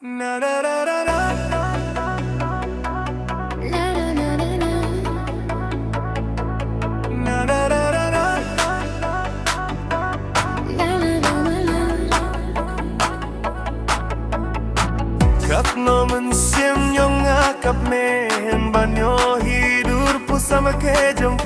Na na na na na. Na na na na na. Na na na na na. Na na na na na. Katno mynsiem jong kmen banyo hidur pusama ke jong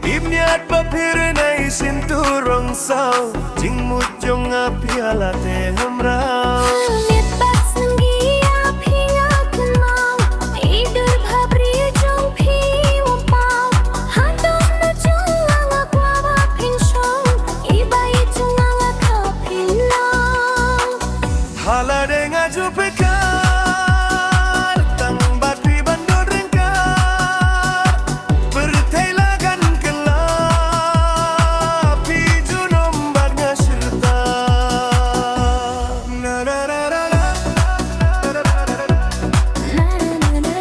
ibniat bapir nai sinturong sao jing mut jong piala te hamrao. Lihat bats nanggi api akan mau idur bhabri jong phi wampau handong na jong langa kwawa pinchong ibai jong langa kapin lang Hala denga jupekar tang batri bandor rengkar bertailagan kelap pijunom badnya serta na na na na na na na na na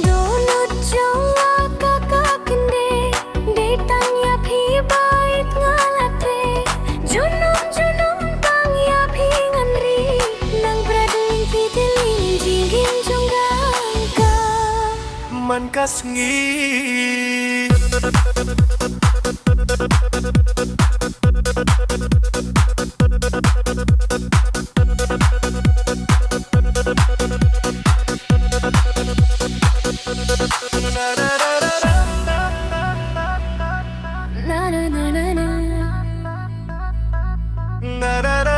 Donut jong kakak kende detangnya phi bait ngalate junum junum tangnya phi nganri nang brading piteling jingin jong gangka man kasngi na na na na na na na na